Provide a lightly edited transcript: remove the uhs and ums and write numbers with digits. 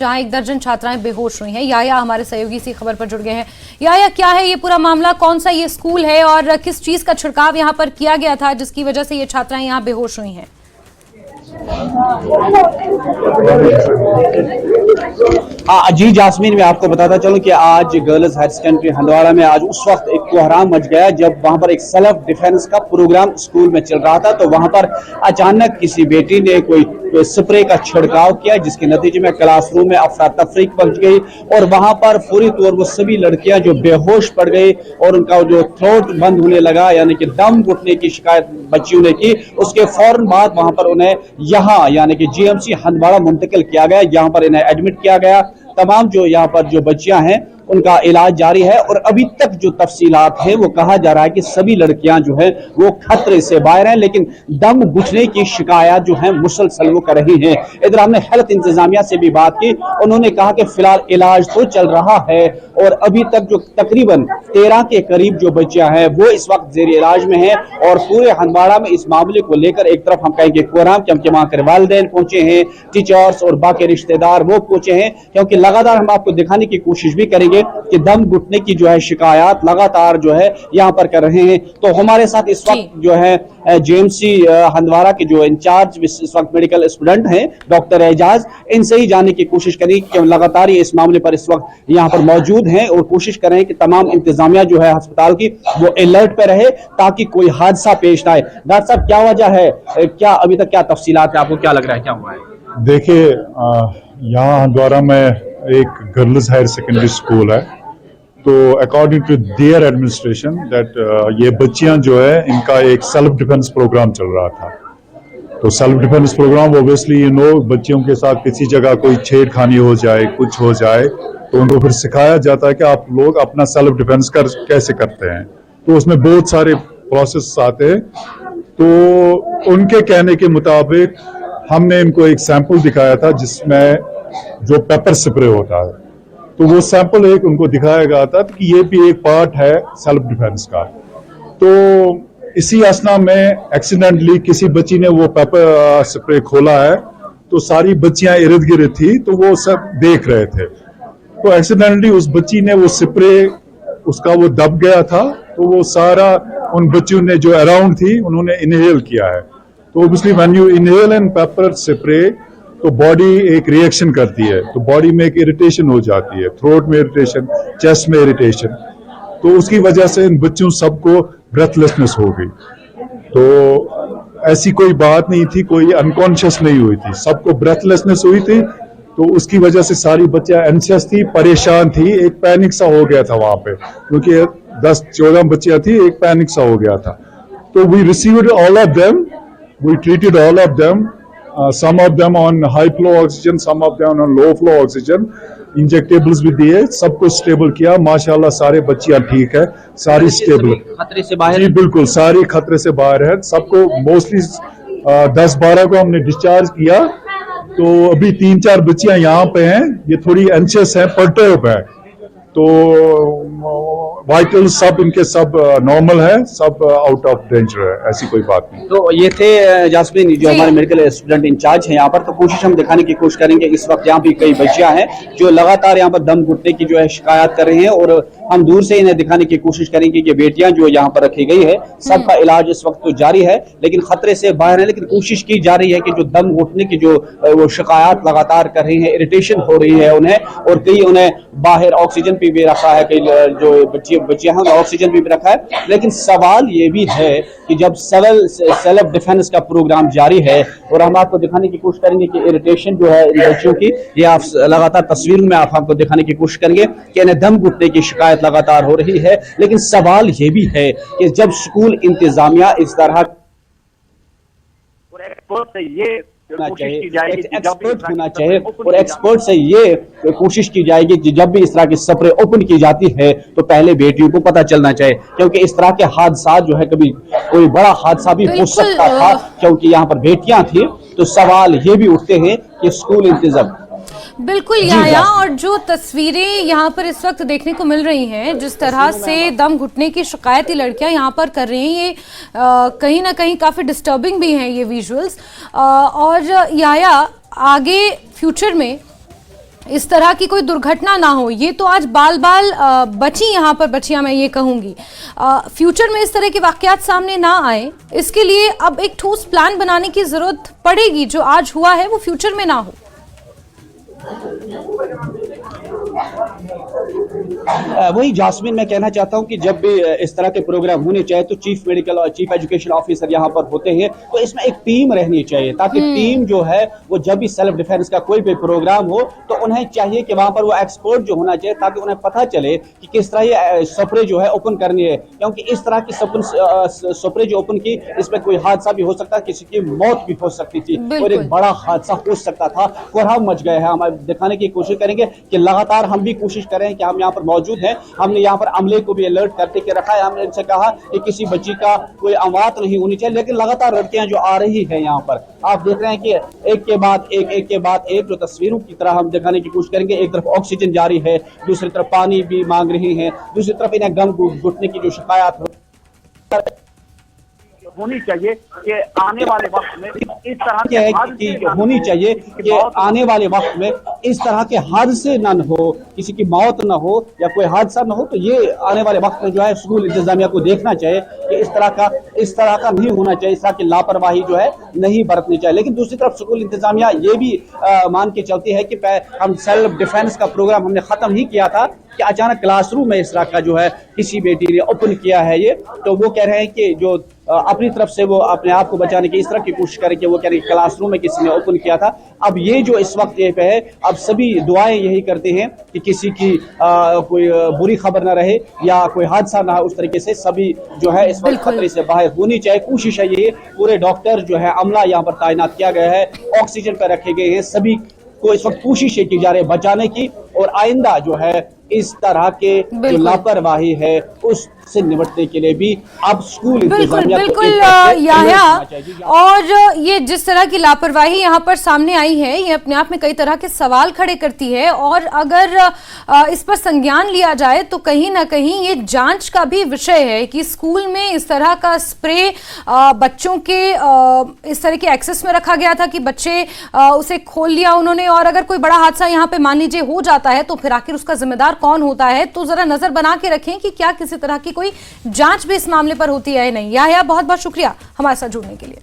जहां 1 दर्जन छात्राएं बेहोश हुई हैं। याया हमारे सहयोगी इसी खबर पर जुड़ गए हैं। याया, क्या है ये पूरा मामला, कौन सा ये स्कूल है और किस चीज का छिड़काव यहाँ पर किया गया था जिसकी वजह से ये छात्राएं यहाँ बेहोश हुई हैं? हाँ जी जास्मीन, मैं आपको बताता चलूं कि आज गर्ल्स हायर सेकेंडरी हंदवाड़ा में आज उस वक्त एक कोहराम मच गया जब वहां पर एक सेल्फ डिफेंस का प्रोग्राम स्कूल में चल रहा था। तो वहां पर अचानक किसी बेटी ने कोई स्प्रे का छिड़काव किया जिसके नतीजे में क्लासरूम में अफरा तफरी पहुंच गई और वहां पर पूरी तौर वो सभी लड़कियां जो बेहोश पड़ गई और उनका जो थ्रोट बंद होने लगा, यानी कि दम घुटने की शिकायत बच्चियों ने की। उसके फौरन बाद वहां पर उन्हें यहाँ यानी कि जीएमसी हंदवाड़ा मुंतकिल किया गया, यहाँ पर इन्हें एडमिट किया गया। तमाम जो यहाँ पर जो बच्चियां हैं उनका इलाज जारी है और अभी तक जो तफसीलात है वो कहा जा रहा है कि सभी लड़कियां जो है वो खतरे से बाहर हैं, लेकिन दम घुटने की शिकायत जो है मुसलसल वो कर रही हैं। इधर हमने हेल्थ इंतजामिया से भी बात की, उन्होंने कहा कि फिलहाल इलाज तो चल रहा है और अभी तक जो तकरीबन 13 के करीब जो बच्चियां हैं वो इस वक्त जेर इलाज में हैं और पूरे हंदवाड़ा में इस मामले को लेकर एक तरफ हम कहेंगे कोहराम, क्योंकि वहां के वालिदैन पहुंचे हैं, टीचर्स और बाकी रिश्तेदार वो पहुंचे हैं, क्योंकि लगातार हम आपको दिखाने की कोशिश भी करेंगे कि दम घुटने की जो है शिकायत लगातार जो है यहाँ पर कर रहे हैं। तो हमारे साथ इस वक्त जो है जेएमसी हंदवाड़ा के जो इंचार्ज इस वक्त मेडिकल स्टूडेंट हैं डॉक्टर एजाज, इनसे ही जानने की कोशिश करेंगे कि लगातार ये इस मामले पर इस वक्त यहाँ पर मौजूद हैं और कोशिश कर रहे हैं कि तमाम इंतजामिया जो है अस्पताल की वो अलर्ट पे रहे ताकि कोई हादसा पेश ना आए। डॉक्टर साहब, क्या वजह है, क्या अभी तक क्या तफसीलात है, आपको क्या लग रहा है क्या हुआ है? देखिए, यहाँ हंदवाड़ा में एक गर्ल्स हायर सेकेंडरी स्कूल है, तो according to their administration that ये बच्चियां जो है इनका एक सेल्फ डिफेंस प्रोग्राम चल रहा था। तो सेल्फ डिफेंस प्रोग्राम ओब्वियसली बच्चियों के साथ किसी जगह कोई छेड़खानी हो जाए, कुछ हो जाए, तो उनको फिर सिखाया जाता है कि आप लोग अपना सेल्फ डिफेंस कैसे करते हैं। तो उसमें बहुत सारे प्रोसेस आते हैं। तो उनके कहने के मुताबिक हमने इनको एक सैंपल दिखाया था जिसमें जो पेपर स्प्रे होता है, तो वो सैंपल एक उनको दिखाया गया था कि ये भी एक पार्ट है सेल्फ डिफेंस का। तो इसी असना में एक्सीडेंटली किसी बच्ची ने वो पेपर स्प्रे खोला है, तो सारी बच्चियां इर्द गिर्द थी, तो वो सब देख रहे थे। तो एक्सीडेंटली उस बच्ची ने वो स्प्रे उसका वो दब गया था, तो वो सारा उन बच्चियों ने जो अराउंड थी उन्होंने इनहेल किया है। तो obviously when you inhale and paper spray तो बॉडी एक रिएक्शन करती है, तो बॉडी में एक इरिटेशन हो जाती है, थ्रोट में इरिटेशन, चेस्ट में इरिटेशन। तो उसकी वजह से इन बच्चों सबको ब्रेथलेसनेस हो गई। तो ऐसी कोई बात नहीं थी, कोई अनकॉन्शियस नहीं हुई थी, सबको ब्रेथलेसनेस हुई थी। तो उसकी वजह से सारी बच्चियां एंशियस थी, परेशान थी, एक पैनिक सा हो गया था वहां पे, क्योंकि 10-14 बच्चियां थी, एक पैनिक सा हो गया था। तो we received all of them, we treated all of them, some of them on high flow oxygen, some of them on low flow oxygen, injectables भी दिए, सब कुछ स्टेबल किया। माशाल्लाह सारे बच्चियां ठीक है, सारी स्टेबल, खतरे से बाहर? जी बिल्कुल, सारी खतरे से बाहर है। सबको मोस्टली 10-12 को हमने डिस्चार्ज किया। तो अभी 3-4 बच्चियां यहाँ पे हैं, ये थोड़ी एंशियस है, पर्टर्ब है, तो वाइटल सब इनके सब नॉर्मल है, सब आउट ऑफ डेंजर है, ऐसी कोई बात नहीं। तो ये थे जास्मीन जो हमारे मेडिकल स्टूडेंट इंचार्ज हैं यहाँ पर। तो कोशिश हम दिखाने की कोशिश करेंगे। इस वक्त यहाँ भी कई बच्चियां हैं जो लगातार यहाँ पर दम घुटने की जो है शिकायत कर रही हैं और हम दूर से इन्हें दिखाने की कोशिश करेंगे कि बेटियां जो यहाँ पर रखी गई है सबका इलाज इस वक्त तो जारी है, लेकिन खतरे से बाहर है। लेकिन कोशिश की जा रही है कि जो दम घुटने की जो वो शिकायत लगातार कर रही है, इरिटेशन हो रही है उन्हें, और कई उन्हें बाहर ऑक्सीजन पे भी रखा है, कई जो बच्चियां हैं ऑक्सीजन भी रखा है। लेकिन सवाल ये भी है कि जब सेल्फ डिफेंस का प्रोग्राम जारी है और हम आपको दिखाने की कोशिश करेंगे कि इरिटेशन जो है इन बच्चों की, ये आप लगातार तस्वीरों में आप हमको दिखाने की कोशिश करेंगे कि इन्हें दम घुटने की शिकायत लगातार हो रही है। लेकिन सवाल ये भी है कि जब स्कूल इंतजामिया इस तरह एक्सपर्ट होना चाहिए और एक्सपर्ट से ये कोशिश की जाएगी कि जब भी इस तरह की स्प्रे ओपन की जाती है तो पहले बेटियों को पता चलना चाहिए, क्योंकि इस तरह के हादसा जो है कभी कोई बड़ा हादसा भी हो सकता था, क्योंकि यहाँ पर बेटियां थी। तो सवाल ये भी उठते हैं कि स्कूल इंतजाम बिल्कुल याया, और जो तस्वीरें यहाँ पर इस वक्त देखने को मिल रही हैं, जिस तरह से दम घुटने की शिकायत लड़कियां यहाँ पर कर रही हैं, ये कहीं ना कहीं काफ़ी डिस्टर्बिंग भी हैं ये विजुअल्स। और याया, आगे फ्यूचर में इस तरह की कोई दुर्घटना ना हो, ये तो आज बाल बाल बची यहाँ पर बच्चियां, मैं ये कहूंगी। फ्यूचर में इस तरह के वाकयात सामने ना आए, इसके लिए अब एक ठोस प्लान बनाने की जरूरत पड़ेगी। जो आज हुआ है वो फ्यूचर में ना हो। वही जास्मीन, मैं कहना चाहता हूं कि जब भी इस तरह के प्रोग्राम होने चाहिए तो चीफ मेडिकल और चीफ एजुकेशन ऑफिसर यहां पर होते हैं, तो इसमें एक टीम रहनी चाहिए, ताकि टीम जो है वो जब भी सेल्फ डिफेंस का कोई भी प्रोग्राम हो तो उन्हें चाहिए कि वहां पर वो एक्सपर्ट जो होना चाहिए, ताकि उन्हें पता चले कि किस तरह ये सप्रे जो है ओपन करनी है। क्योंकि इस तरह की सप्रे जो ओपन की, इसमें कोई हादसा भी हो सकता है, किसी की मौत भी हो सकती थी और एक बड़ा हादसा हो सकता था। कोहराम मच गए हैं। हम दिखाने की कोशिश करेंगे कि लगातार हम भी कोशिश करें कि हम यहाँ पर मौजूद हैं। हमने यहाँ पर अमले को भी अलर्ट करके के रखा है। हमने इनसे कहा कि किसी बच्ची का कोई अमात नहीं होनी चाहिए, लेकिन लगातार लड़कियां जो आ रही हैं यहाँ पर, आप देख रहे हैं कि एक के बाद एक जो तस्वीरों की तरह हम दिखाने की कोशिश करेंगे। एक तरफ ऑक्सीजन जारी है, दूसरी तरफ पानी भी मांग रही है, दूसरी तरफ इन्हें गम घुटने की जो शिकायत होनी चाहिए कि आने वाले वक्त में इस तरह के होनी चाहिए कि आने वाले वक्त में इस तरह के हादसे न हो, किसी की मौत न हो या कोई हादसा न हो। तो ये आने वाले वक्त में जो है स्कूल इंतजामिया को देखना चाहिए कि इस तरह का नहीं होना चाहिए, इस तरह की लापरवाही जो है नहीं बरतनी चाहिए। लेकिन दूसरी तरफ स्कूल इंतजामिया ये भी मान के चलती है कि हम सेल्फ डिफेंस का प्रोग्राम हमने खत्म ही किया था कि अचानक क्लासरूम में इस तरह का जो है किसी बेटी ने ओपन किया है ये, तो वो कह रहे हैं कि जो अपनी तरफ से वो अपने आप को बचाने की इस तरह की कोशिश करें कि वो कह रहे हैं क्लासरूम में किसी ने ओपन किया था। अब ये जो इस वक्त ये पे है, अब सभी दुआएं यही करते हैं कि किसी की कोई बुरी खबर ना रहे या कोई हादसा ना हो। उस तरीके से सभी जो है इस वक्त खतरे से बाहर होनी चाहिए। कोशिश है ये, पूरे डॉक्टर जो है अमला यहाँ पर तैनात किया गया है, ऑक्सीजन पर रखे गए हैं, सभी को इस वक्त कोशिश की जा रही है बचाने की। और आइंदा जो है इस तरह के जो लापरवाही है उससे निपटने के लिए भी अब स्कूल बिल्कुल याया, और ये जिस तरह की लापरवाही यहाँ पर सामने आई है, ये अपने आप में कई तरह के सवाल खड़े करती है। और अगर इस पर संज्ञान लिया जाए तो कहीं ना कहीं ये जांच का भी विषय है कि स्कूल में इस तरह का स्प्रे बच्चों के इस तरह के एक्सेस में रखा गया था कि बच्चे उसे खोल लिया उन्होंने, और अगर कोई बड़ा हादसा यहाँ पे मान लीजिए हो जाता है तो फिर आखिर उसका जिम्मेदार कौन होता है। तो जरा नजर बना के रखें कि क्या किसी तरह की कोई जांच भी इस मामले पर होती है या नहीं। याया, बहुत बहुत शुक्रिया हमारे साथ जुड़ने के लिए।